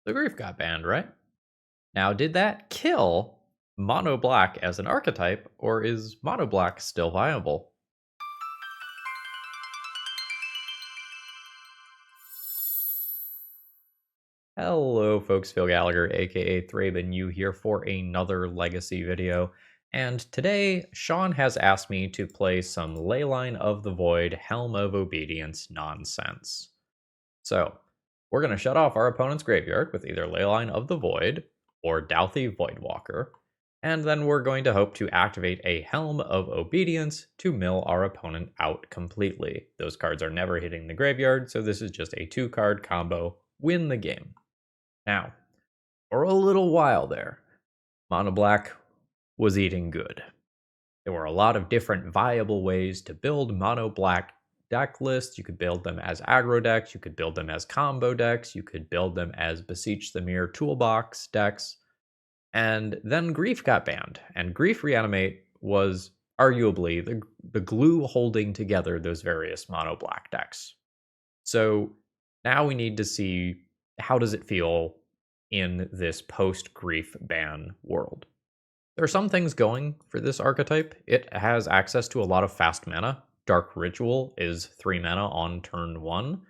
The Grief got banned, right? Now, did that kill Mono Black as an archetype, or is Mono Black still viable? Hello, folks. Phil Gallagher, aka ThrabenU, here for another Legacy video. And today, Sean has asked me to play some Leyline of the Void, Helm of Obedience nonsense. So, we're going to shut off our opponent's graveyard with either Leyline of the Void or Dauthi Voidwalker, and then we're going to hope to activate a Helm of Obedience to mill our opponent out completely. Those cards are never hitting the graveyard, so this is just a 2-card combo. Win the game. Now, for a little while there, Mono Black was eating good. There were a lot of different viable ways to build Mono Black deck lists. You could build them as aggro decks, you could build them as combo decks, you could build them as Beseech the Mirror toolbox decks. And then Grief got banned, and Grief Reanimate was arguably the glue holding together those various Mono Black decks. So now we need to see, how does it feel in this post-Grief ban world? There are some things going for this archetype. It has access to a lot of fast mana. Dark Ritual is 3 mana on turn 1,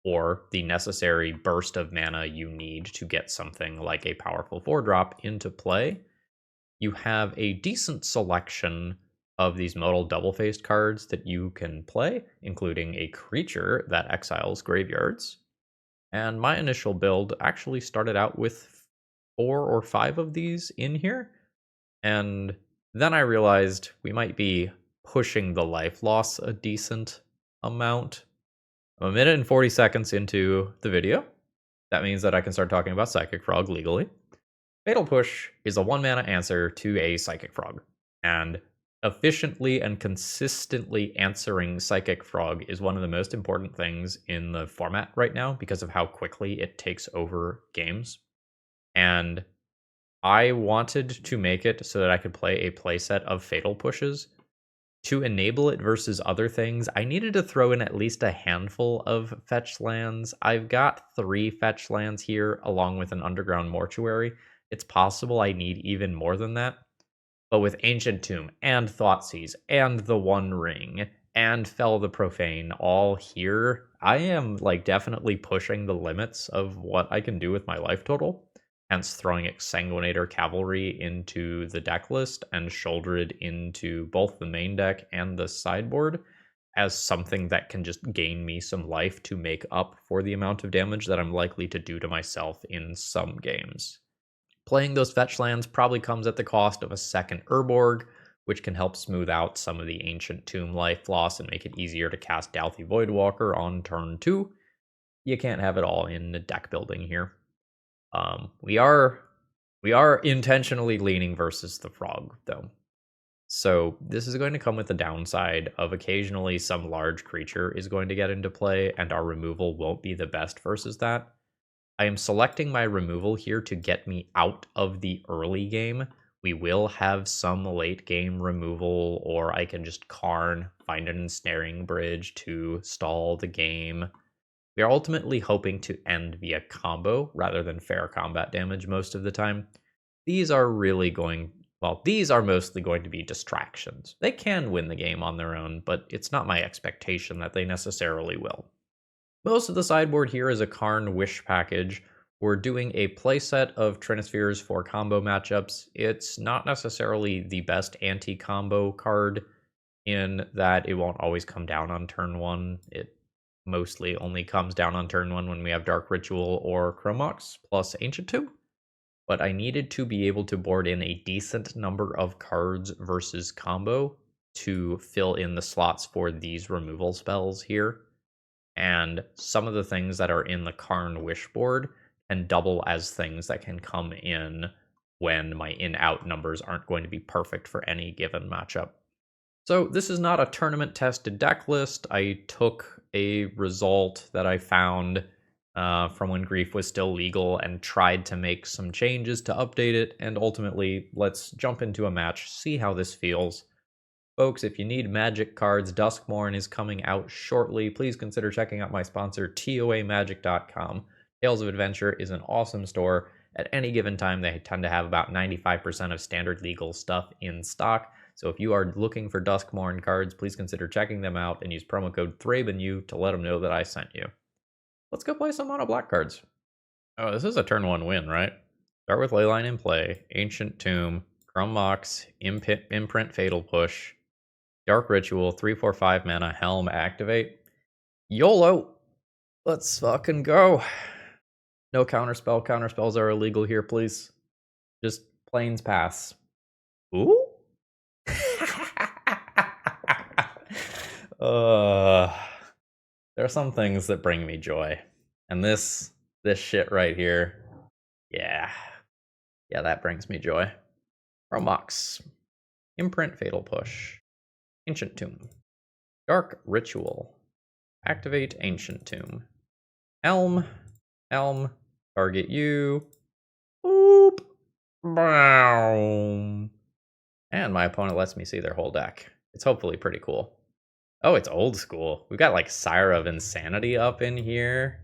or the necessary burst of mana you need to get something like a powerful 4-drop into play. You have a decent selection of these modal double-faced cards that you can play, including a creature that exiles graveyards. And my initial build actually started out with 4 or 5 of these in here. And then I realized we might be pushing the life loss a decent amount. I'm a minute and 40 seconds into the video. That means that I can start talking about Psychic Frog legally. Fatal Push is a 1-mana answer to a Psychic Frog. And efficiently and consistently answering Psychic Frog is one of the most important things in the format right now because of how quickly it takes over games. And I wanted to make it so that I could play a playset of Fatal Pushes. To enable it versus other things, I needed to throw in at least a handful of fetch lands. I've got 3 fetch lands here, along with an Underground Mortuary. It's possible I need even more than that. But with Ancient Tomb and Thoughtseize and the One Ring and Fell the Profane all here, I am definitely pushing the limits of what I can do with my life total. Hence throwing Exsanguinator Cavalry into the deck list and shoulder it into both the main deck and the sideboard as something that can just gain me some life to make up for the amount of damage that I'm likely to do to myself in some games. Playing those fetch lands probably comes at the cost of a second Urborg, which can help smooth out some of the Ancient Tomb life loss and make it easier to cast Dauthi Voidwalker on turn 2. You can't have it all in the deck building here. We are intentionally leaning versus the frog, though. So this is going to come with the downside of occasionally some large creature is going to get into play, and our removal won't be the best versus that. I am selecting my removal here to get me out of the early game. We will have some late game removal, or I can just Karn, find an ensnaring bridge to stall the game. We are ultimately hoping to end via combo rather than fair combat damage most of the time. These are mostly going to be distractions. They can win the game on their own, but it's not my expectation that they necessarily will. Most of the sideboard here is a Karn Wish package. We're doing a playset of Trinispheres for combo matchups. It's not necessarily the best anti-combo card in that it won't always come down on turn 1. It mostly only comes down on turn 1 when we have Dark Ritual or Chromox plus Ancient Tomb. But I needed to be able to board in a decent number of cards versus combo to fill in the slots for these removal spells here. And some of the things that are in the Karn Wish board can double as things that can come in when my in-out numbers aren't going to be perfect for any given matchup. So this is not a tournament-tested deck list. I took a result that I found from when Grief was still legal and tried to make some changes to update it, and ultimately, let's jump into a match, see how this feels. Folks, if you need Magic cards, Duskmourn is coming out shortly. Please consider checking out my sponsor, TOAMagic.com. Tales of Adventure is an awesome store. At any given time, they tend to have about 95% of standard legal stuff in stock. So if you are looking for Duskmourn cards, please consider checking them out and use promo code ThrabenU to let them know that I sent you. Let's go play some mono black cards. Oh, this is a turn 1 win, right? Start with Leyline in play, Ancient Tomb, Chrome Mox, Imprint Fatal Push, Dark Ritual, 3/4/5 mana, Helm activate. YOLO! Let's fucking go. No counterspell. Counterspells are illegal here, please. Just planes pass. Ooh? There are some things that bring me joy. And this shit right here, yeah, that brings me joy. Romox, Imprint Fatal Push, Ancient Tomb, Dark Ritual, activate Ancient Tomb, Helm, target you, boop, boom. And my opponent lets me see their whole deck. It's hopefully pretty cool. Oh, it's old school. We've got like Sire of Insanity up in here.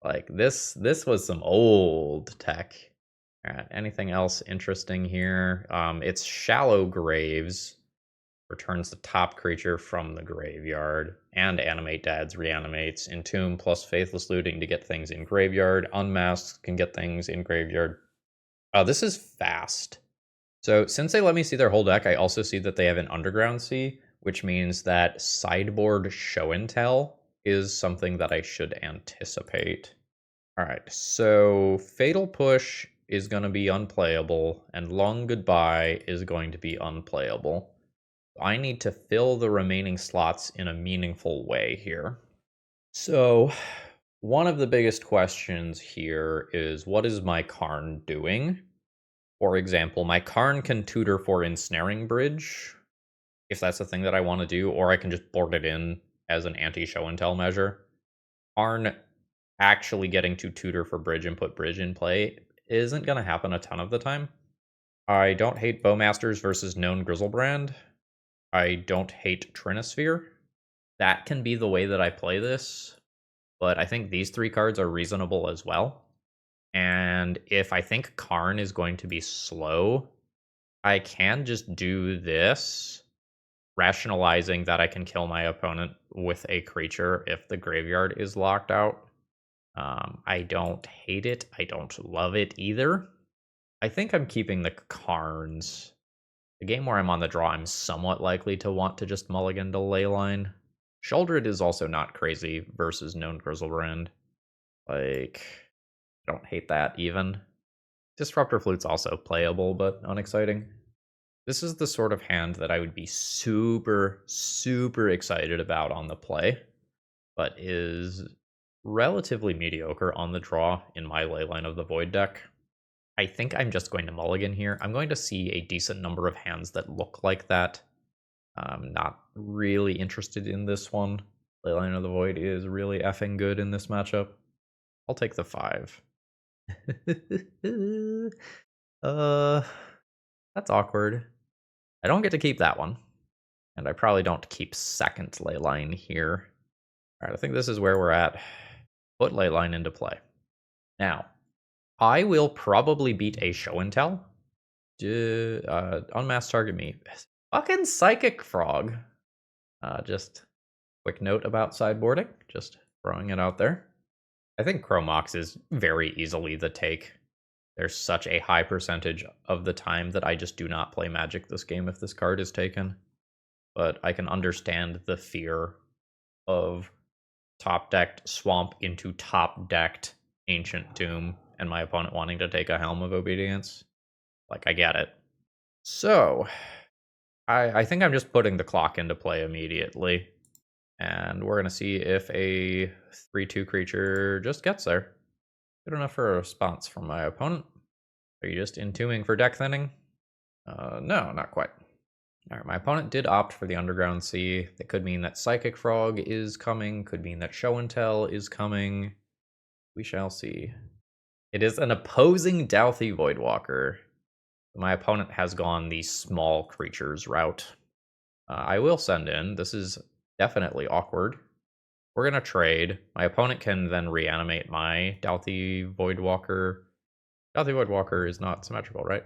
Like this was some old tech. All right, anything else interesting here? It's Shallow Graves. Returns the top creature from the graveyard. And Animate Dads reanimates. Entomb plus Faithless Looting to get things in graveyard. Unmasked can get things in graveyard. This is fast. So since they let me see their whole deck, I also see that they have an Underground Sea, which means that sideboard show and tell is something that I should anticipate. All right, so Fatal Push is going to be unplayable, and Long Goodbye is going to be unplayable. I need to fill the remaining slots in a meaningful way here. So one of the biggest questions here is, what is my Karn doing? For example, my Karn can tutor for Ensnaring Bridge, if that's the thing that I want to do, or I can just board it in as an anti-show and tell measure. Karn actually getting to tutor for Bridge and put Bridge in play isn't going to happen a ton of the time. I don't hate Bowmasters versus Known Grizzlebrand. I don't hate Trinosphere. That can be the way that I play this, but I think these 3 cards are reasonable as well. And if I think Karn is going to be slow, I can just do this, rationalizing that I can kill my opponent with a creature if the graveyard is locked out. I don't hate it. I don't love it either. I think I'm keeping the Karns. The game where I'm on the draw, I'm somewhat likely to want to just mulligan to Leyline. Sheoldred is also not crazy versus Known Grizzlebrand. Like, I don't hate that even. Disruptor Flute's also playable, but unexciting. This is the sort of hand that I would be super, super excited about on the play, but is relatively mediocre on the draw in my Leyline of the Void deck. I think I'm just going to mulligan here. I'm going to see a decent number of hands that look like that. I'm not really interested in this one. Leyline of the Void is really effing good in this matchup. I'll take the 5. That's awkward. I don't get to keep that one. And I probably don't keep second Leyline here. All right, I think this is where we're at. Put Leyline into play. Now, I will probably beat a show and tell. Unmasked target me. Fucking Psychic Frog. Just quick note about sideboarding. Just throwing it out there. I think Chrome Mox is very easily the take. There's such a high percentage of the time that I just do not play Magic this game if this card is taken. But I can understand the fear of top-decked Swamp into top-decked Ancient Tomb and my opponent wanting to take a Helm of Obedience. Like, I get it. So, I think I'm just putting the clock into play immediately. And we're going to see if a 3/2 creature just gets there. Good enough for a response from my opponent. Are you just entombing for deck thinning? No, not quite. All right, my opponent did opt for the Underground Sea. That could mean that Psychic Frog is coming, could mean that Show and Tell is coming. We shall see. It is an opposing Dauthi Voidwalker. My opponent has gone the small creatures route. I will send in. This is definitely awkward. we're going to trade. My opponent can then reanimate my Dauthi Voidwalker. Dauthi Voidwalker is not symmetrical, right?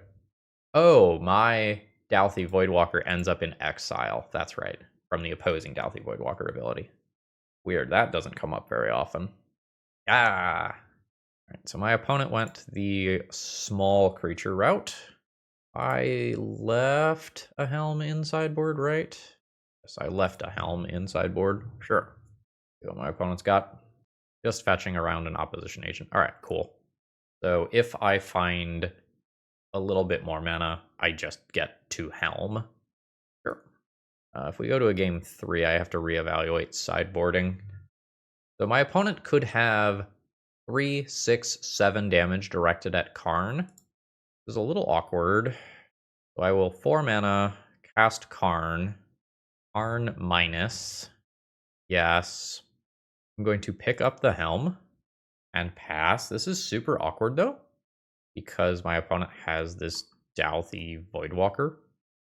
Oh, my Dauthi Voidwalker ends up in exile. That's right, from the opposing Dauthi Voidwalker ability. Weird, that doesn't come up very often. Ah! Alright, so my opponent went the small creature route. I left a Helm inside board, right? Yes, I left a Helm inside board. Sure. See what my opponent's got. Just fetching around an opposition agent. Alright, cool. So if I find a little bit more mana, I just get 2 Helm. Sure. If we go to a game 3, I have to reevaluate sideboarding. So my opponent could have 3, 6, 7 damage directed at Karn. This is a little awkward. So I will 4 mana, cast Karn. Karn minus. Yes. I'm going to pick up the Helm and pass. This is super awkward though, because my opponent has this Dauthi Voidwalker.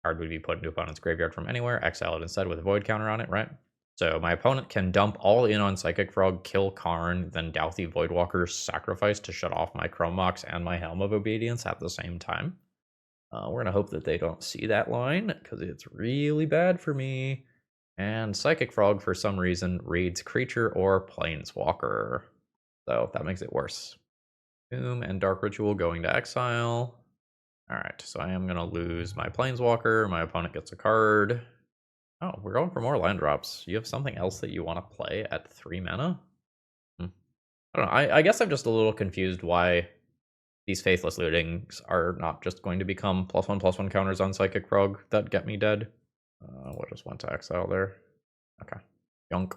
Card would be put into opponent's graveyard from anywhere, exile it instead with a void counter on it, right? So my opponent can dump all in on Psychic Frog, kill Karn, then Dauthi Voidwalker sacrifice to shut off my Chrome Mox and my Helm of Obedience at the same time. We're going to hope that they don't see that line, because it's really bad for me. And Psychic Frog, for some reason, reads Creature or Planeswalker. So that makes it worse. Doom and Dark Ritual going to exile. Alright, so I am going to lose my Planeswalker. My opponent gets a card. Oh, we're going for more land drops. You have something else that you want to play at 3 mana? I don't know. I guess I'm just a little confused why these Faithless Lootings are not just going to become +1/+1 counters on Psychic Frog that get me dead. What just went to exile there? Okay. Yunk.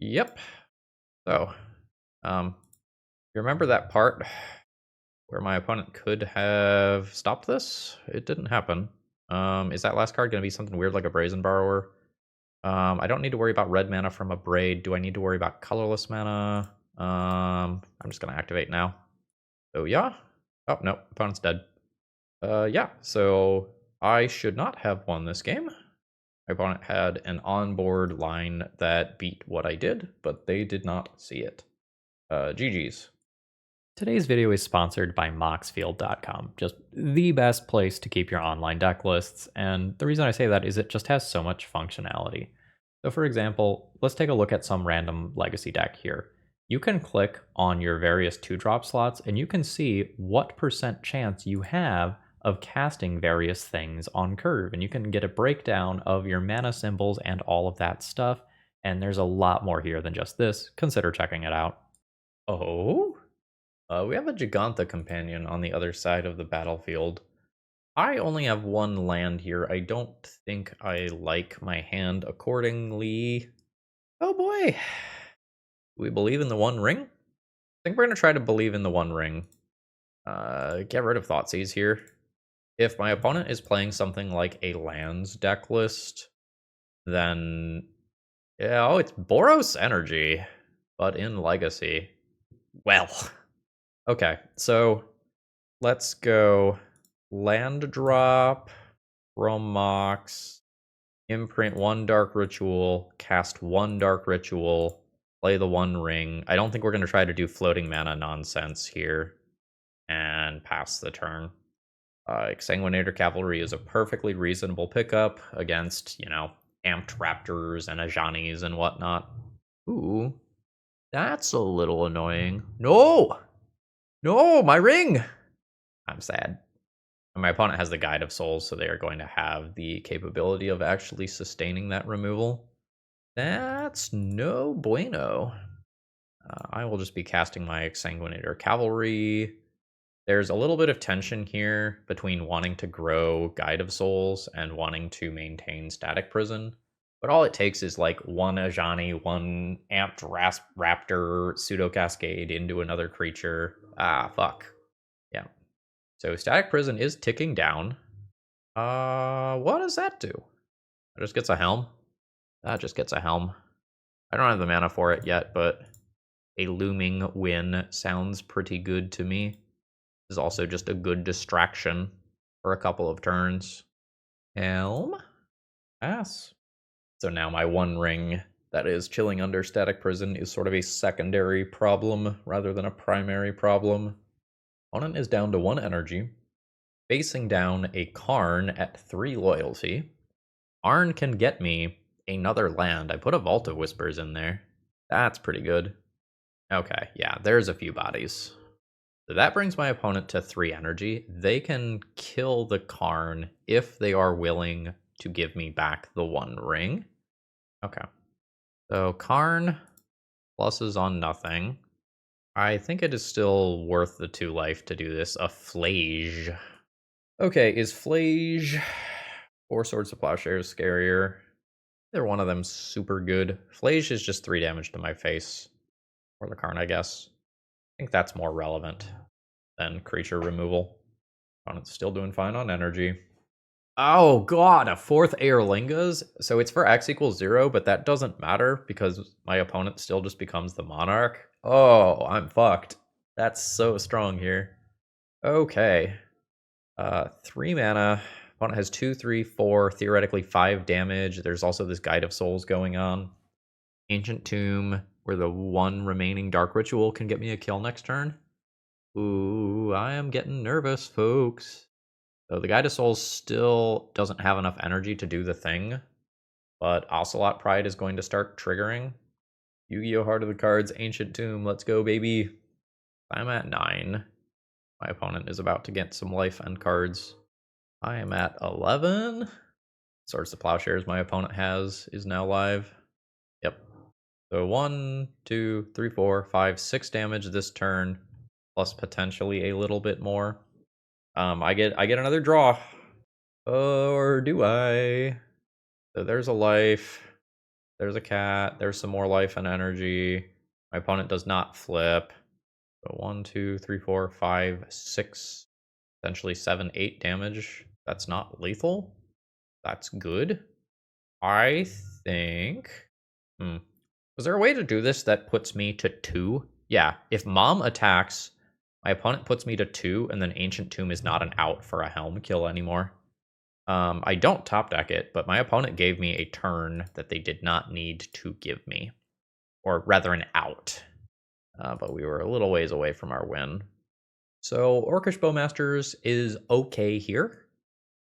Yep. So, you remember that part where my opponent could have stopped this? It didn't happen. Is that last card going to be something weird like a Brazen Borrower? I don't need to worry about red mana from a Braid. Do I need to worry about colorless mana? I'm just going to activate now. So yeah. Oh, no. Opponent's dead. Yeah. So I should not have won this game. My opponent had an onboard line that beat what I did, but they did not see it. GG's. Today's video is sponsored by Moxfield.com, just the best place to keep your online deck lists, and the reason I say that is it just has so much functionality. So for example, let's take a look at some random legacy deck here. You can click on your various 2-drop slots and you can see what % chance you have of casting various things on curve, and you can get a breakdown of your mana symbols and all of that stuff, and there's a lot more here than just this. Consider checking it out. Oh? We have a Giganta companion on the other side of the battlefield. I only have 1 land here. I don't think I like my hand accordingly. Oh boy. Do we believe in the One Ring? I think we're going to try to believe in the One Ring. Get rid of Thoughtseize here. If my opponent is playing something like a lands deck list, then... yeah, oh, it's Boros Energy, but in Legacy. Well... okay, so let's go land drop, Chrome Mox, imprint 1 Dark Ritual, cast 1 Dark Ritual, play the One Ring. I don't think we're going to try to do floating mana nonsense here and pass the turn. Exsanguinator Cavalry is a perfectly reasonable pickup against, you know, amped Raptors and Ajanis and whatnot. Ooh, that's a little annoying. No! No, my ring! I'm sad. And my opponent has the Guide of Souls, so they are going to have the capability of actually sustaining that removal. That's no bueno. I will just be casting my Exsanguinator Cavalry. There's a little bit of tension here between wanting to grow Guide of Souls and wanting to maintain Static Prison. But all it takes is like 1 Ajani, 1 amped Raptor, Pseudo Cascade into another creature. Ah, fuck. Yeah. So Static Prison is ticking down. What does that do? It just gets a Helm? That just gets a Helm. I don't have the mana for it yet, but a looming win sounds pretty good to me. This is also just a good distraction for a couple of turns. Helm? Pass. So now my One Ring That is, chilling under Static Prison is sort of a secondary problem rather than a primary problem. Opponent is down to 1 energy, facing down a Karn at 3 loyalty. Karn can get me another land. I put a Vault of Whispers in there. That's pretty good. Okay, yeah, there's a few bodies. So that brings my opponent to 3 energy. They can kill the Karn if they are willing to give me back the 1 ring. Okay. So Karn pluses on nothing. I think it is still worth the 2 life to do this. A Flage. Okay, is Flage 4 Swords of Plowshares scarier? Either one of them super good. Flage is just 3 damage to my face. Or the Karn, I guess. I think that's more relevant than creature removal. Opponent's still doing fine on energy. Oh god, a 4th Aerlingas? So it's for X equals 0, but that doesn't matter because my opponent still just becomes the Monarch. Oh, I'm fucked. That's so strong here. Okay. 3 mana. Opponent has 2, 3, 4, theoretically 5 damage. There's also this Guide of Souls going on. Ancient Tomb, where the 1 remaining Dark Ritual can get me a kill next turn. Ooh, I am getting nervous, folks. So the Guide of Souls still doesn't have enough energy to do the thing, but Ocelot Pride is going to start triggering. Yu-Gi-Oh! Heart of the Cards, Ancient Tomb, let's go, baby. I'm at 9. My opponent is about to get some life and cards. I am at 11. Swords to Plowshares my opponent has is now live. Yep. So 1, 2, 3, 4, 5, 6 damage this turn, plus potentially a little bit more. I get another draw. Or do I? So there's a life. There's a cat. There's some more life and energy. My opponent does not flip. So 1, 2, 3, 4, 5, 6, potentially 7, 8 damage. That's not lethal. That's good. I think. Was there a way to do this that puts me to 2? Yeah, if Mom attacks, my opponent puts me to 2, and then Ancient Tomb is not an out for a Helm kill anymore. I don't top deck it, but my opponent gave me a turn that they did not need to give me. Or rather, an out. But we were a little ways away from our win. So, Orcish Bowmasters is okay here.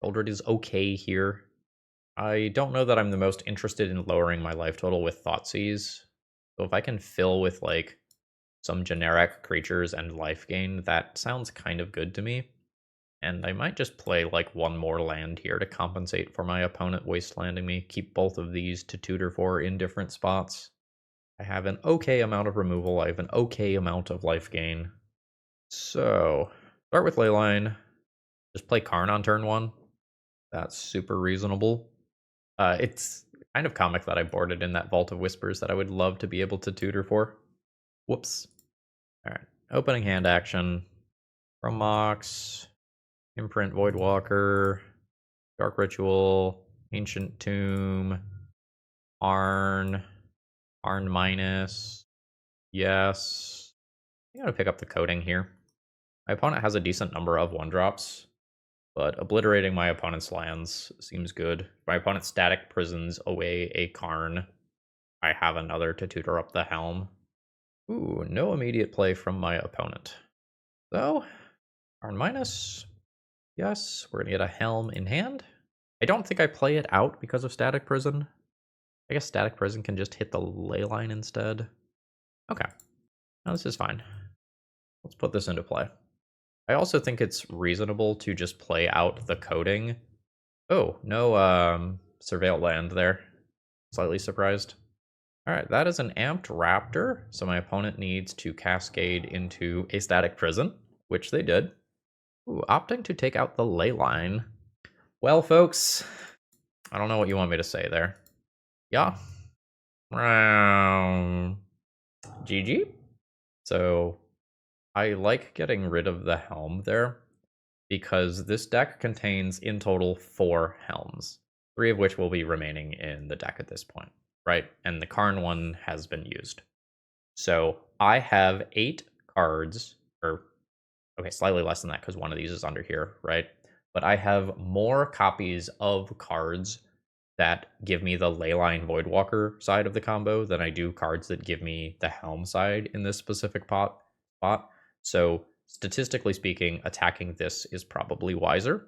Eldred is okay here. I don't know that I'm the most interested in lowering my life total with Thoughtseize. So if I can fill with, like, some generic creatures and life gain, that sounds kind of good to me. And I might just play, like, 1 more land here to compensate for my opponent wastelanding me. Keep both of these to tutor for in different spots. I have an okay amount of removal. I have an okay amount of life gain. So, start with Leyline. Just play Karn on turn 1. That's super reasonable. It's kind of comic that I boarded in that Vault of Whispers that I would love to be able to tutor for. Whoops. Alright. Opening hand action. From Mox. Imprint Voidwalker. Dark Ritual. Ancient Tomb. Arn. Arn minus. Yes. I'm going to pick up the coding here. My opponent has a decent number of 1-drops, but obliterating my opponent's lands seems good. My opponent's Static Prisons away a Karn. I have another to tutor up the Helm. Ooh, no immediate play from my opponent. So, Karn minus. Yes, we're going to get a Helm in hand. I don't think I play it out because of Static Prison. I guess Static Prison can just hit the Leyline instead. Okay. Now this is fine. Let's put this into play. I also think it's reasonable to just play out the coding. Oh, no Surveil land there. Slightly surprised. Alright, that is an amped Raptor, so my opponent needs to cascade into a Static Prison, which they did. Ooh, opting to take out the Leyline. Well, folks, I don't know what you want me to say there. Yeah. GG. So, I like getting rid of the Helm there, because this deck contains in total 4 Helms, 3 of which will be remaining in the deck at this point, right? And the Karn one has been used. So I have 8 cards, or okay, slightly less than that because one of these is under here, right? But I have more copies of cards that give me the Leyline Voidwalker side of the combo than I do cards that give me the Helm side in this specific spot. So statistically speaking, attacking this is probably wiser.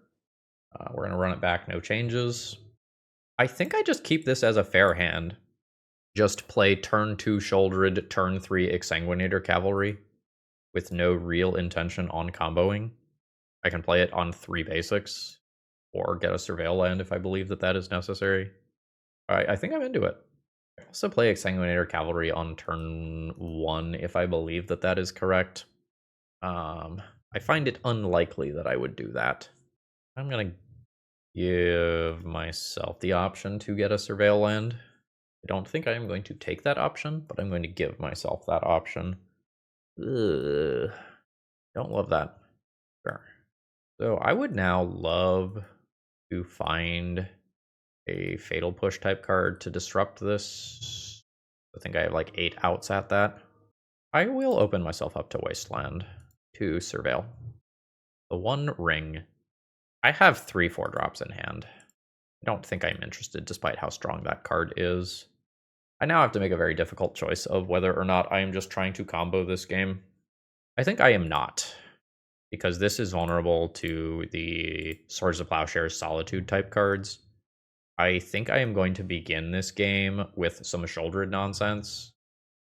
We're going to run it back, no changes. I think I just keep this as a fair hand. Just play turn 2 Shouldered, turn 3 Exsanguinator Cavalry with no real intention on comboing. I can play it on 3 basics or get a Surveil land if I believe that that is necessary. I think I'm into it. I also play Exsanguinator Cavalry on turn 1 if I believe that that is correct. I find it unlikely that I would do that. I'm going to give myself the option to get a Surveil land. I don't think I am going to take that option, but I'm going to give myself that option. Ugh, don't love that. Sure. So I would now love to find a Fatal Push type card to disrupt this. I think I have like 8 outs at that. I will open myself up to Wasteland to Surveil. The One Ring. I have 3 4-drops in hand. I don't think I'm interested despite how strong that card is. I now have to make a very difficult choice of whether or not I am just trying to combo this game. I think I am not, because this is vulnerable to the Swords of Plowshare's Solitude type cards. I think I am going to begin this game with some shouldered nonsense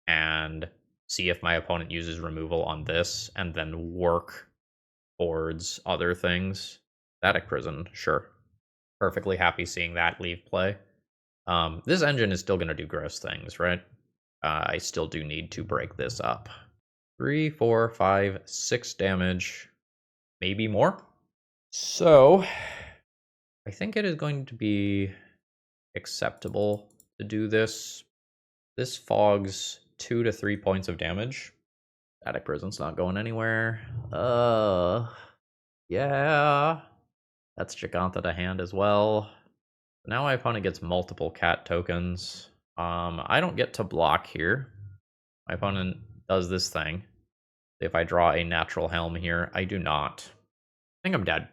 and see if my opponent uses removal on this and then work towards other things. Static Prison, sure. Perfectly happy seeing that leave play. This engine is still going to do gross things, right? I still do need to break this up. 3, 4, 5, 6 damage, maybe more. So I think it is going to be acceptable to do this. This fogs 2 to 3 points of damage. Static Prison's not going anywhere. Yeah. That's Giganta to hand as well. Now my opponent gets multiple cat tokens. I don't get to block here. My opponent does this thing. If I draw a natural helm here, I do not. I think I'm dead.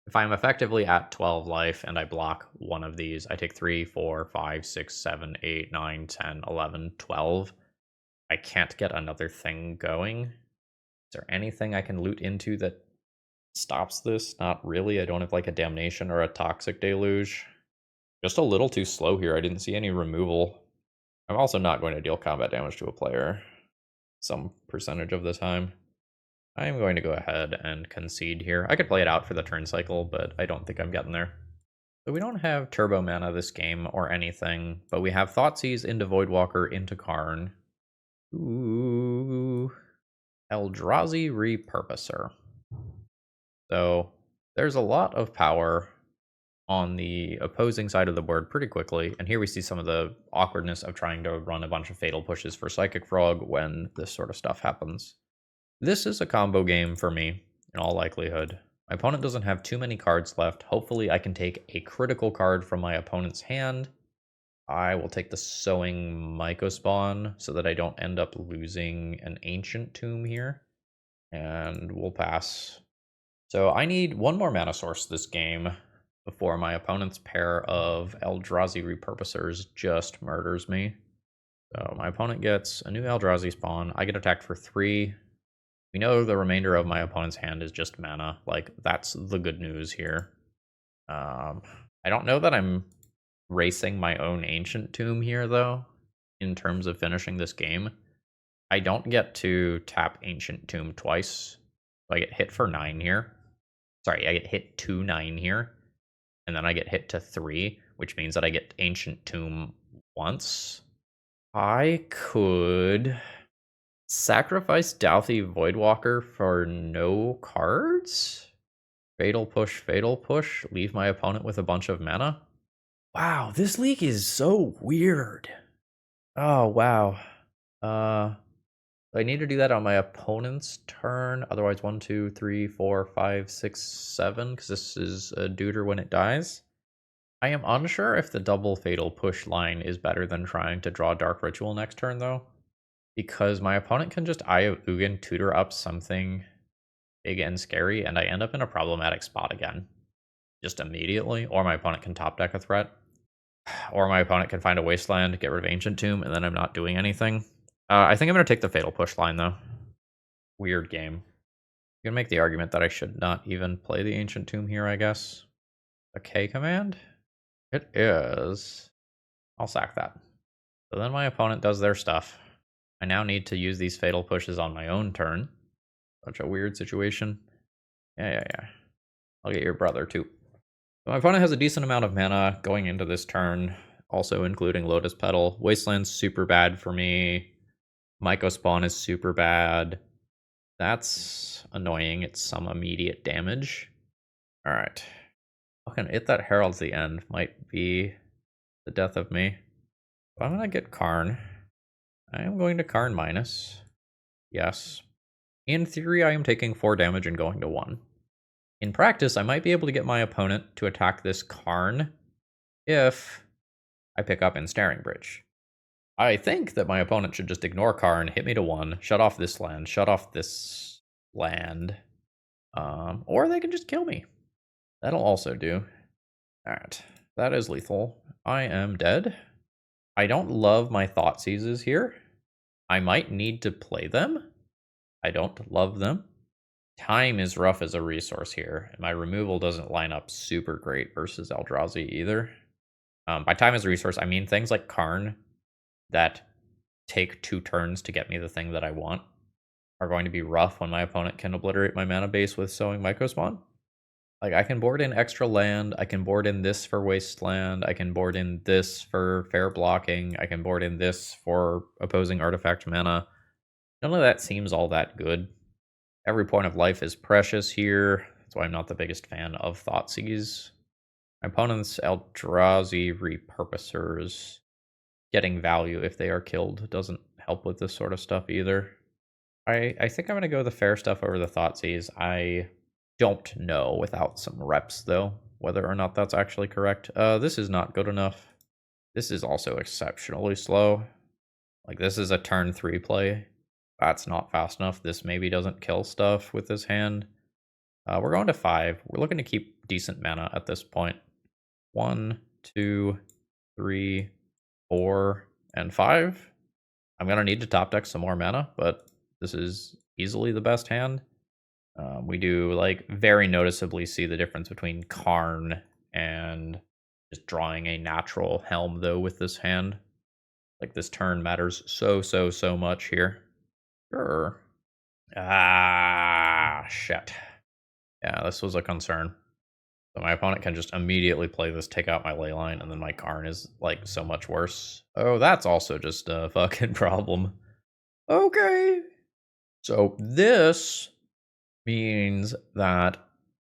If I'm effectively at 12 life and I block one of these, I take 3, 4, 5, 6, 7, 8, 9, 10, 11, 12. I can't get another thing going. Is there anything I can loot into that stops this? Not really. I don't have like a Damnation or a Toxic Deluge. Just a little too slow here. I didn't see any removal. I'm also not going to deal combat damage to a player some percentage of the time. I'm going to go ahead and concede here. I could play it out for the turn cycle, but I don't think I'm getting there. So we don't have turbo mana this game or anything, but we have Thoughtseize into Voidwalker into Karn. Ooh. Eldrazi Repurposer. So there's a lot of power on the opposing side of the board pretty quickly, and here we see some of the awkwardness of trying to run a bunch of fatal pushes for Psychic Frog when this sort of stuff happens. This is a combo game for me, in all likelihood. My opponent doesn't have too many cards left. Hopefully I can take a critical card from my opponent's hand. I will take the Sowing Mycospawn so that I don't end up losing an Ancient Tomb here, and we'll pass. So I need one more mana source this game before my opponent's pair of Eldrazi Repurposers just murders me. So my opponent gets a new Eldrazi spawn. I get attacked for 3. We know the remainder of my opponent's hand is just mana. Like, that's the good news here. I don't know that I'm racing my own Ancient Tomb here, though, in terms of finishing this game. I don't get to tap Ancient Tomb twice. So I get hit for 9 here. Sorry, I get hit to 9 here. And then I get hit to 3, which means that I get Ancient Tomb once. I could sacrifice Dauthi Voidwalker for no cards? Fatal push, leave my opponent with a bunch of mana? Wow, this league is so weird. Oh, wow. I need to do that on my opponent's turn. Otherwise, 1, 2, 3, 4, 5, 6, 7, because this is a duder when it dies. I am unsure if the double fatal push line is better than trying to draw Dark Ritual next turn, though, because my opponent can just Eye of Ugin tutor up something big and scary, and I end up in a problematic spot again, just immediately, or my opponent can top deck a threat. Or my opponent can find a wasteland, get rid of Ancient Tomb, and then I'm not doing anything. I think I'm going to take the Fatal Push line, though. Weird game. You can make the argument that I should not even play the Ancient Tomb here, I guess. A K command? It is. I'll sack that. So then my opponent does their stuff. I now need to use these Fatal Pushes on my own turn. Such a weird situation. Yeah. I'll get your brother, too. So my opponent has a decent amount of mana going into this turn, also including Lotus Petal. Wasteland's super bad for me. Myco Spawn is super bad. That's annoying. It's some immediate damage. Alright. Fucking hit that Herald's the end. Might be the death of me. But I'm gonna get Karn. I am going to Karn minus. Yes. In theory, I am taking 4 damage and going to 1. In practice, I might be able to get my opponent to attack this Karn if I pick up Ensnaring Bridge. I think that my opponent should just ignore Karn, hit me to 1, shut off this land, shut off this land, or they can just kill me. That'll also do. Alright, that is lethal. I am dead. I don't love my Thought Seizes here. I might need to play them. I don't love them. Time is rough as a resource here, and my removal doesn't line up super great versus Eldrazi either. By time as a resource, I mean things like Karn that take 2 turns to get me the thing that I want are going to be rough when my opponent can obliterate my mana base with Sowing Myco Spawn. Like, I can board in extra land, I can board in this for Wasteland, I can board in this for fair blocking, I can board in this for opposing artifact mana. None of that seems all that good. Every point of life is precious here. That's why I'm not the biggest fan of Thoughtseize. My opponent's Eldrazi Repurposers getting value if they are killed doesn't help with this sort of stuff either. I think I'm going to go the fair stuff over the Thoughtseize. I don't know without some reps, though, whether or not that's actually correct. This is not good enough. This is also exceptionally slow. Like, this is a turn 3 play. That's not fast enough. This maybe doesn't kill stuff with this hand. We're going to 5. We're looking to keep decent mana at this point. 1, 2, 3, 4, and 5. I'm going to need to top deck some more mana, but this is easily the best hand. We do, like, very noticeably see the difference between Karn and just drawing a natural Helm, though, with this hand. Like, this turn matters so much here. Sure. Shit. Yeah, this was a concern. So my opponent can just immediately play this, take out my Leyline, and then my Karn is, like, so much worse. Oh, that's also just a fucking problem. Okay. So this means that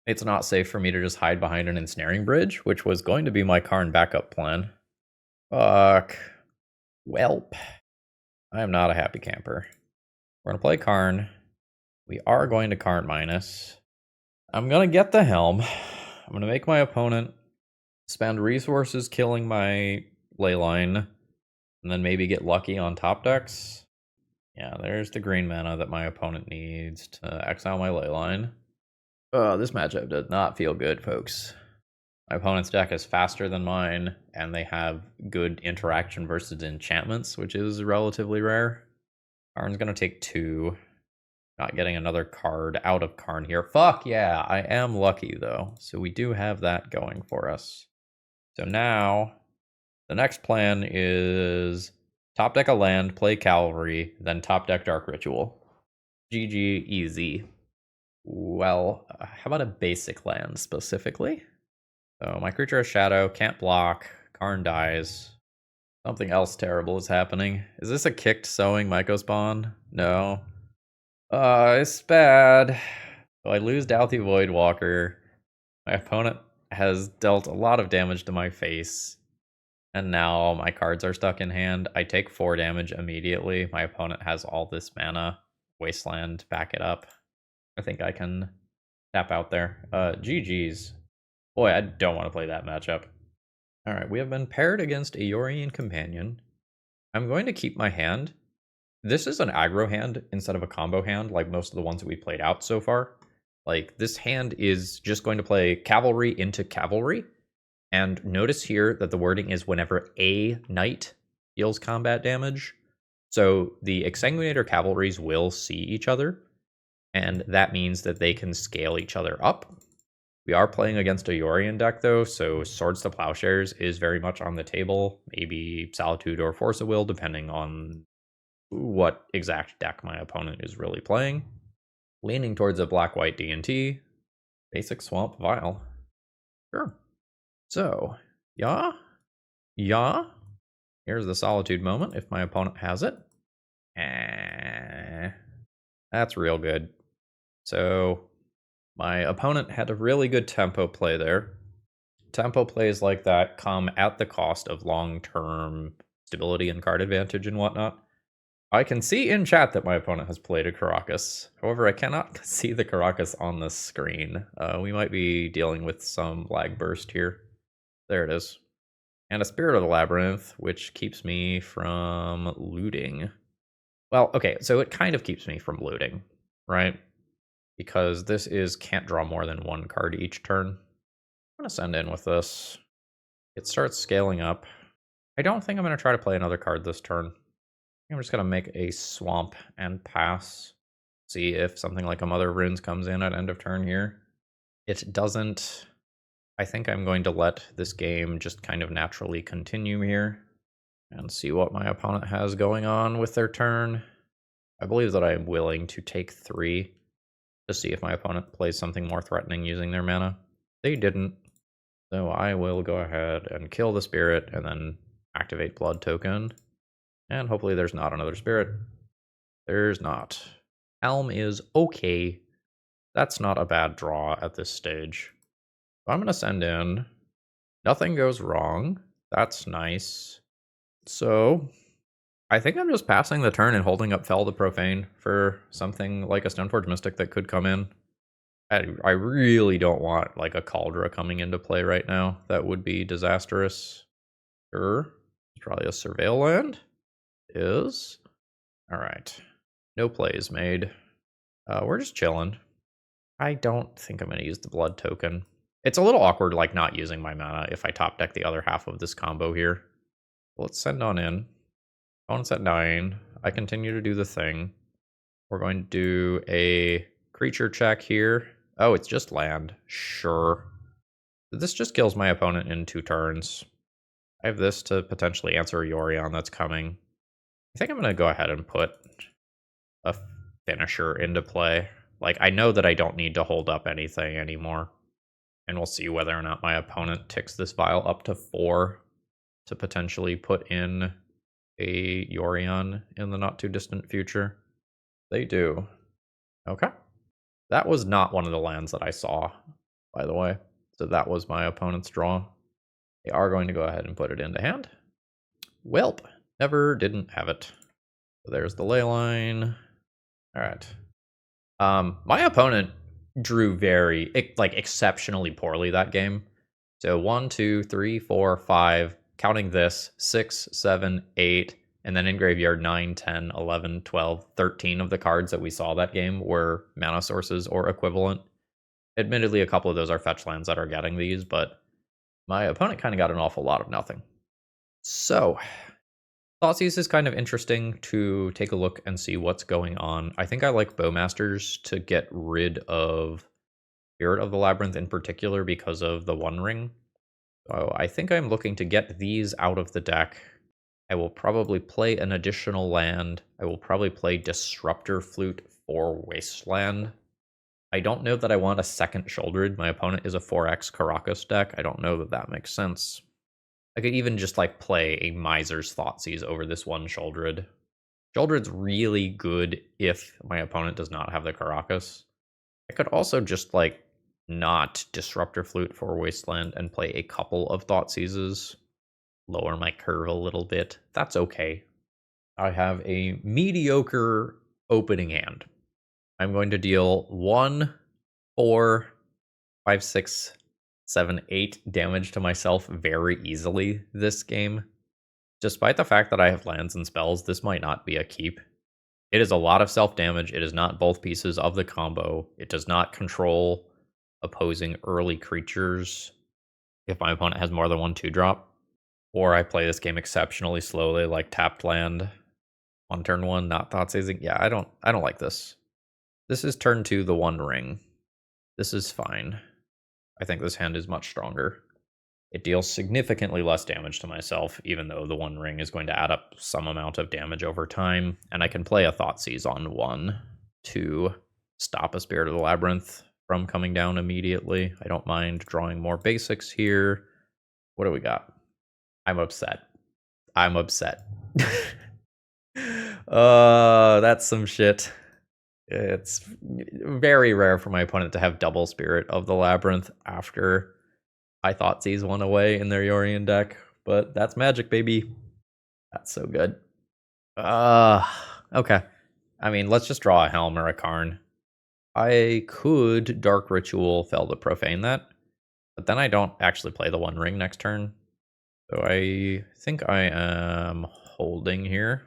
it's not safe for me to just hide behind an Ensnaring Bridge, which was going to be my Karn backup plan. Fuck. Welp. I am not a happy camper. We're going to play Karn. We are going to Karn minus. I'm going to get the Helm. I'm going to make my opponent spend resources killing my Leyline, and then maybe get lucky on top decks. Yeah, there's the green mana that my opponent needs to exile my Leyline. This matchup does not feel good, folks. My opponent's deck is faster than mine, and they have good interaction versus enchantments, which is relatively rare. Karn's going to take 2. Not getting another card out of Karn here. Fuck yeah, I am lucky, though. So we do have that going for us. So now, the next plan is top deck a land, play Cavalry, then top deck Dark Ritual. GG, easy. Well, how about a basic land specifically? So my creature has Shadow, can't block, Karn dies. Something else terrible is happening. Is this a kicked Sowing Myco Spawn? No. It's bad. So I lose Dauthi Voidwalker. My opponent has dealt a lot of damage to my face. And now my cards are stuck in hand. I take 4 damage immediately. My opponent has all this mana. Wasteland, back it up. I think I can tap out there. GG's. Boy, I don't want to play that matchup. Alright, we have been paired against a Yorian Companion. I'm going to keep my hand. This is an aggro hand instead of a combo hand, like most of the ones that we played out so far. Like, this hand is just going to play Cavalry into Cavalry, And notice here that the wording is whenever a knight deals combat damage. So the Exsanguinator Cavalries will see each other, and that means that they can scale each other up. We are playing against a Yorion deck, though, so Swords to Plowshares is very much on the table. Maybe Solitude or Force of Will, depending on what exact deck my opponent is really playing. Leaning towards a black-white D&T. Basic Swamp Vial. Sure. So, yeah. Here's the Solitude moment, if my opponent has it. That's real good. So, my opponent had a really good tempo play there. Tempo plays like that come at the cost of long-term stability and card advantage and whatnot. I can see in chat that my opponent has played a Caracas. However, I cannot see the Caracas on the screen. We might be dealing with some lag burst here. There it is. And a Spirit of the Labyrinth, which keeps me from looting. Well, okay, so it kind of keeps me from looting, right? Because this is can't draw more than one card each turn. I'm going to send in with this. It starts scaling up. I don't think I'm going to try to play another card this turn. I'm just going to make a swamp and pass. See if something like a Mother of Runes comes in at end of turn here. It doesn't. I think I'm going to let this game just kind of naturally continue here and see what my opponent has going on with their turn. I believe that I am willing to take 3 to see if my opponent plays something more threatening using their mana. They didn't, so I will go ahead and kill the spirit and then activate Blood Token. And hopefully there's not another spirit. There's not. Helm is okay. That's not a bad draw at this stage. I'm going to send in. Nothing goes wrong. That's nice. So, I think I'm just passing the turn and holding up Fel the Profane for something like a Stoneforge Mystic that could come in. I really don't want like a Cauldra coming into play right now. That would be disastrous. Sure. It's probably a Surveil land. Is. Alright. No plays made. We're just chilling. I don't think I'm going to use the Blood Token. It's a little awkward like not using my mana if I top deck the other half of this combo here. Let's send on in. Opponent's at 9. I continue to do the thing. We're going to do a creature check here. Oh, it's just land. Sure. This just kills my opponent in 2 turns. I have this to potentially answer a Yorion that's coming. I think I'm going to go ahead and put a finisher into play. Like, I know that I don't need to hold up anything anymore. And we'll see whether or not my opponent ticks this vial up to 4 to potentially put in a Yorion in the not too distant future. They do. Okay. That was not one of the lands that I saw, by the way. So that was my opponent's draw. They are going to go ahead and put it into hand. Welp. Never didn't have it. So there's the Leyline. All right. My opponent drew very, exceptionally poorly that game. So 1, 2, 3, 4, 5, counting this, 6, 7, 8, and then in graveyard 9, 10, 11, 12, 13 of the cards that we saw that game were mana sources or equivalent. Admittedly, a couple of those are fetch lands that are getting these, but my opponent kind of got an awful lot of nothing. So, Thoughtseize is kind of interesting to take a look and see what's going on. I think I like Bowmasters to get rid of Spirit of the Labyrinth in particular because of the One Ring. So I think I'm looking to get these out of the deck. I will probably play an additional land. I will probably play Disruptor Flute for Wasteland. I don't know that I want a second Shouldered. My opponent is a 4x Caracas deck. I don't know that that makes sense. I could even just like play a Miser's Thoughtseize over this one Shouldered. Shouldered's really good if my opponent does not have the Caracas. I could also just like not Disruptor Flute for Wasteland and play a couple of Thoughtseizes. Lower my curve a little bit. That's okay. I have a mediocre opening hand. I'm going to deal 1, 4, 5, 6, 7, 8 damage to myself very easily this game. Despite the fact that I have lands and spells, this might not be a keep. It is a lot of self-damage. It is not both pieces of the combo. It does not control opposing early creatures. if my opponent has more than one 2-drop. Or I play this game exceptionally slowly, like tapped land on turn 1, not thought seizing. Yeah, I don't like this. This is turn 2, the One Ring. This is fine. I think this hand is much stronger. It deals significantly less damage to myself, even though the One Ring is going to add up some amount of damage over time. And I can play a Thoughtseize on 1 to stop a Spirit of the Labyrinth from coming down immediately. I don't mind drawing more basics here. What do we got? I'm upset. I'm upset. That's some shit. It's very rare for my opponent to have double Spirit of the Labyrinth after I Thoughtseize one away in their Yorion deck, but that's Magic, baby. That's so good. Okay. I mean, let's just draw a Helm or a Karn. I could Dark Ritual Fel the Profane that, but then I don't actually play the One Ring next turn. So I think I am holding here.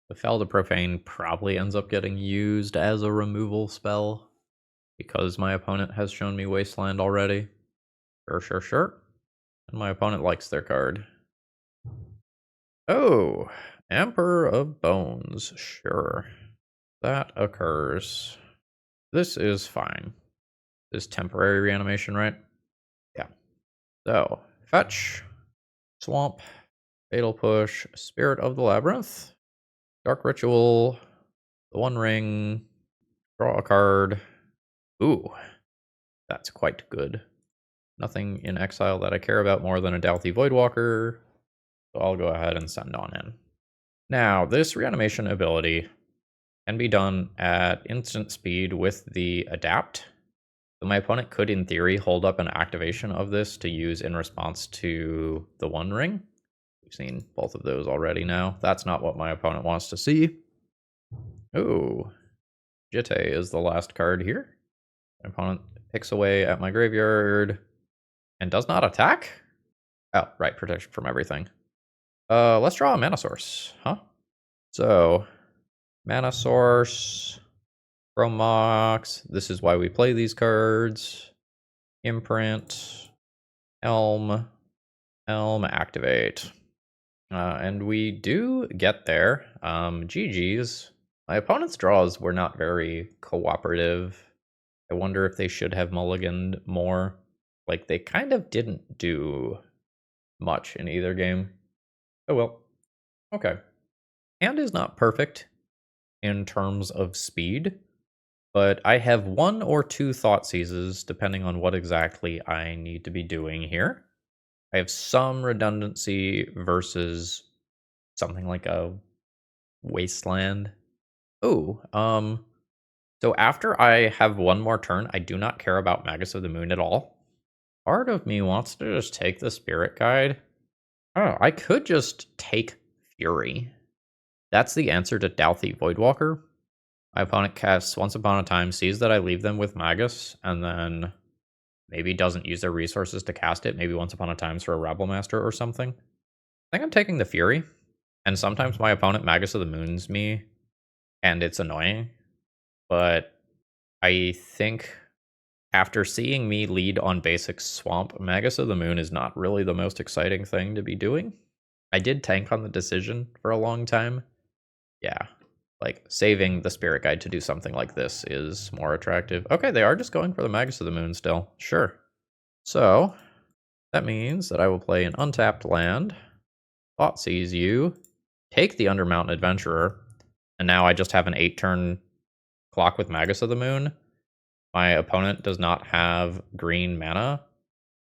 The Fel the Profane probably ends up getting used as a removal spell because my opponent has shown me Wasteland already. Sure. And my opponent likes their card. Oh, Emperor of Bones. Sure. That occurs. This is fine. This is temporary reanimation, right? Yeah. So, fetch, swamp, fatal push, Spirit of the Labyrinth, Dark Ritual, the One Ring, draw a card. Ooh, that's quite good. Nothing in exile that I care about more than a Dauthi Voidwalker, so I'll go ahead and send on in. Now, this reanimation ability can be done at instant speed with the Adapt. So my opponent could, in theory, hold up an activation of this to use in response to the One Ring. We've seen both of those already now. That's not what my opponent wants to see. Ooh, Jitte is the last card here. My opponent picks away at my graveyard and does not attack? Oh, right, protection from everything. Let's draw a mana source, huh? So, mana source, Chromox, this is why we play these cards. Imprint, Helm, activate. And we do get there. GG's. My opponent's draws were not very cooperative. I wonder if they should have mulliganed more. Like, they kind of didn't do much in either game. Oh well. Okay. Hand is not perfect in terms of speed, but I have 1 or 2 Thoughtseizes depending on what exactly I need to be doing here. I have some redundancy versus something like a Wasteland. Oh, so after I have 1 more turn, I do not care about Magus of the Moon at all. Part of me wants to just take the Spirit Guide. Oh, I could just take Fury. That's the answer to Dauthi Voidwalker. My opponent casts Once Upon a Time, sees that I leave them with Magus, and then maybe doesn't use their resources to cast it. Maybe Once Upon a Time's for a Rebel Master or something. I think I'm taking the Fury. And sometimes my opponent Magus of the Moons me, and it's annoying. But I think after seeing me lead on basic Swamp, Magus of the Moon is not really the most exciting thing to be doing. I did tank on the decision for a long time. Yeah, like saving the Spirit Guide to do something like this is more attractive. Okay, they are just going for the Magus of the Moon still. Sure. So that means that I will play an untapped land, Thoughtseize you, take the Undermountain Adventurer, and now I just have an 8-turn clock with Magus of the Moon. My opponent does not have green mana.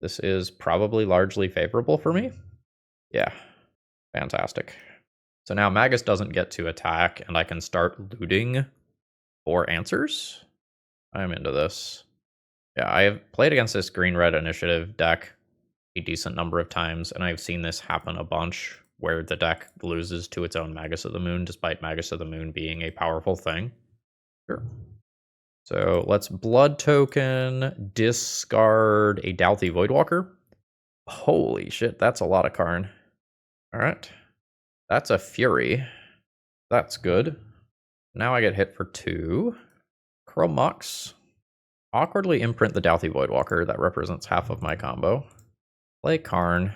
This is probably largely favorable for me. Yeah, fantastic. So now Magus doesn't get to attack, and I can start looting for answers. I'm into this. Yeah, I have played against this green-red initiative deck a decent number of times, and I've seen this happen a bunch, where the deck loses to its own Magus of the Moon, despite Magus of the Moon being a powerful thing. Sure. So let's Blood Token, discard a Dauthi Voidwalker. Holy shit, that's a lot of Karn. Alright. That's a Fury. That's good. Now I get hit for 2. Chromox. Awkwardly imprint the Dauthi Voidwalker. That represents half of my combo. Play Karn.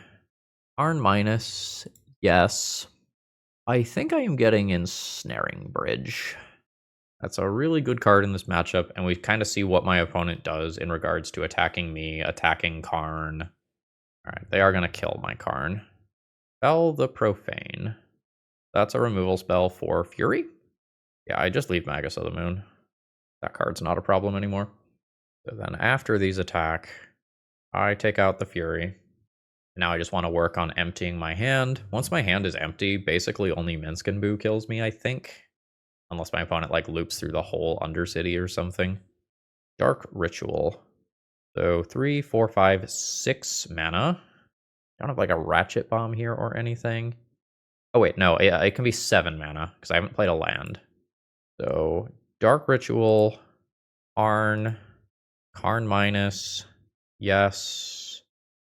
Karn minus, yes. I think I am getting Ensnaring Bridge. That's a really good card in this matchup, and we kind of see what my opponent does in regards to attacking me, attacking Karn. Alright, they are going to kill my Karn. Spell the Profane. That's a removal spell for Fury? Yeah, I just leave Magus of the Moon. That card's not a problem anymore. So then after these attack, I take out the Fury. Now I just want to work on emptying my hand. Once my hand is empty, basically only Minskenbu kills me, I think. Unless my opponent like loops through the whole Undercity or something. Dark Ritual. So 3, 4, 5, 6 mana. I don't have like a Ratchet Bomb here or anything. Oh wait, no, it can be 7 mana because I haven't played a land. So Dark Ritual, Karn minus, yes.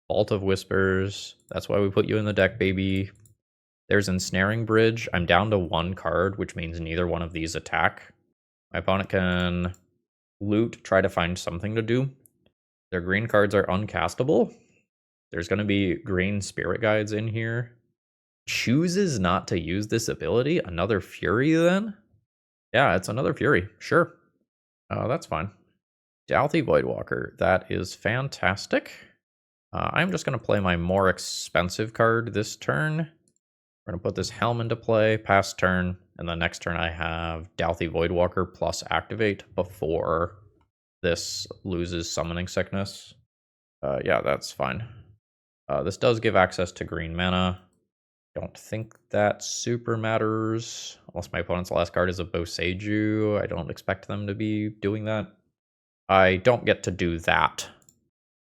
Vault of Whispers, that's why we put you in the deck, baby. There's Ensnaring Bridge. I'm down to 1 card, which means neither one of these attack. My opponent can loot, try to find something to do. Their green cards are uncastable. There's going to be green Spirit Guides in here. Chooses not to use this ability. Another Fury then? Yeah, it's another Fury. Sure. That's fine. Dauthi Voidwalker. That is fantastic. I'm just going to play my more expensive card this turn. We're going to put this Helm into play, pass turn, and the next turn I have Dauthi Voidwalker plus activate before this loses Summoning Sickness. Yeah, that's fine. This does give access to green mana. Don't think that super matters. Unless my opponent's last card is a Boseiju. I don't expect them to be doing that. I don't get to do that.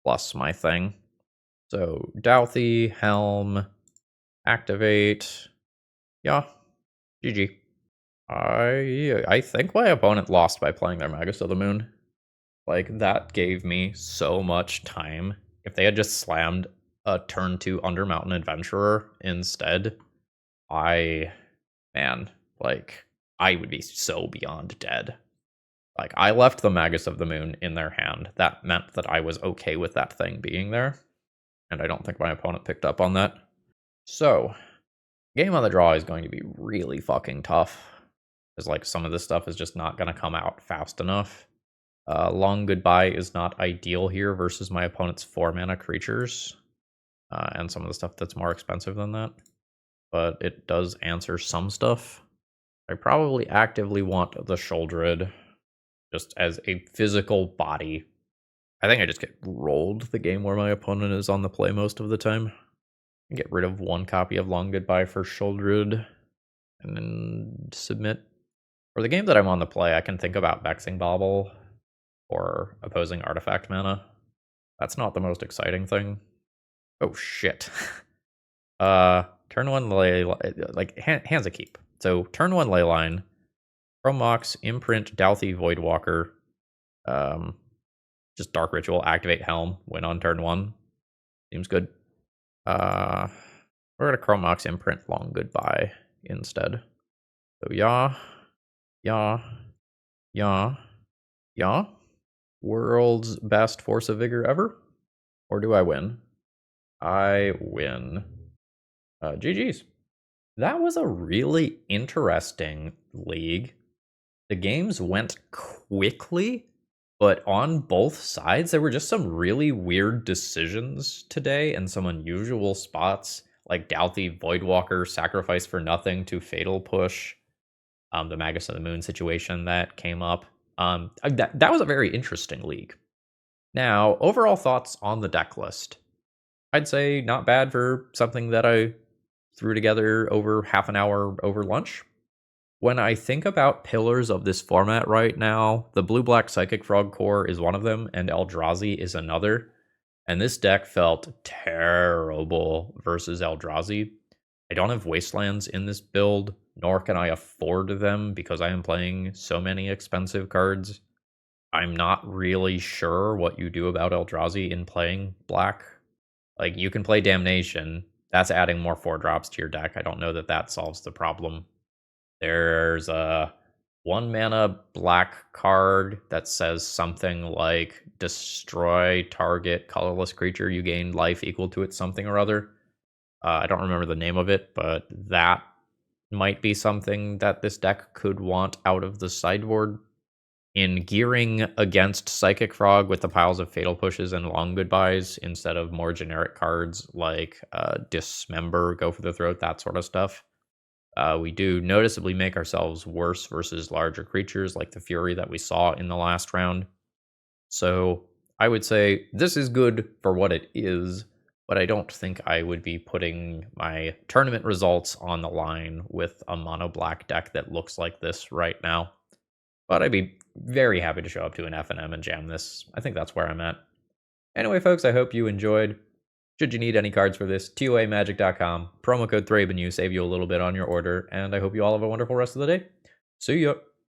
Plus my thing. So, Dauthi, Helm, activate. Yeah, GG. I think my opponent lost by playing their Magus of the Moon. Like, that gave me so much time. If they had just slammed a turn 2 Undermountain Adventurer instead, I would be so beyond dead. Like, I left the Magus of the Moon in their hand. That meant that I was okay with that thing being there. And I don't think my opponent picked up on that. So, game on the draw is going to be really fucking tough. Because, like, some of this stuff is just not going to come out fast enough. Long Goodbye is not ideal here versus my opponent's 4-mana creatures. And some of the stuff that's more expensive than that. But it does answer some stuff. I probably actively want the Sheoldred just as a physical body. I think I just get rolled the game where my opponent is on the play most of the time. Get rid of 1 copy of Long Goodbye for Sheoldred. And then submit. For the game that I'm on the play, I can think about Vexing Bauble or opposing artifact mana. That's not the most exciting thing. Oh shit. Turn 1 Leyline, like hands a keep. So turn 1 Leyline, Chrome Mox, imprint Dauthi Voidwalker, just Dark Ritual, activate Helm, win on turn 1. Seems good. We're gonna Chrome Mox, imprint Long Goodbye instead. So yeah. World's best Force of Vigor ever? Or do I win? I win. GG's. That was a really interesting league. The games went quickly, but on both sides, there were just some really weird decisions today and some unusual spots, like Dauthi Voidwalker, sacrifice for nothing to fatal push. The Magus of the Moon situation that came up. That was a very interesting league. Now, overall thoughts on the deck list. I'd say not bad for something that I threw together over half an hour over lunch. When I think about pillars of this format right now, the Blue-Black Psychic Frog core is one of them, and Eldrazi is another. And this deck felt terrible versus Eldrazi. I don't have Wastelands in this build, nor can I afford them because I am playing so many expensive cards. I'm not really sure what you do about Eldrazi in playing black. Like, you can play Damnation. That's adding more 4-drops to your deck. I don't know that that solves the problem. There's 1 mana black card that says something like destroy target colorless creature, you gain life equal to it something or other. I don't remember the name of it, but that might be something that this deck could want out of the sideboard. In gearing against Psychic Frog with the piles of Fatal Pushes and Long Goodbyes instead of more generic cards like Dismember, Go for the Throat, that sort of stuff. We do noticeably make ourselves worse versus larger creatures like the Fury that we saw in the last round. So I would say this is good for what it is, but I don't think I would be putting my tournament results on the line with a mono black deck that looks like this right now. But I'd be very happy to show up to an FNM and jam this. I think that's where I'm at. Anyway, folks, I hope you enjoyed. Should you need any cards for this, TOAmagic.com. Promo code ThrabenU save you a little bit on your order, and I hope you all have a wonderful rest of the day. See ya!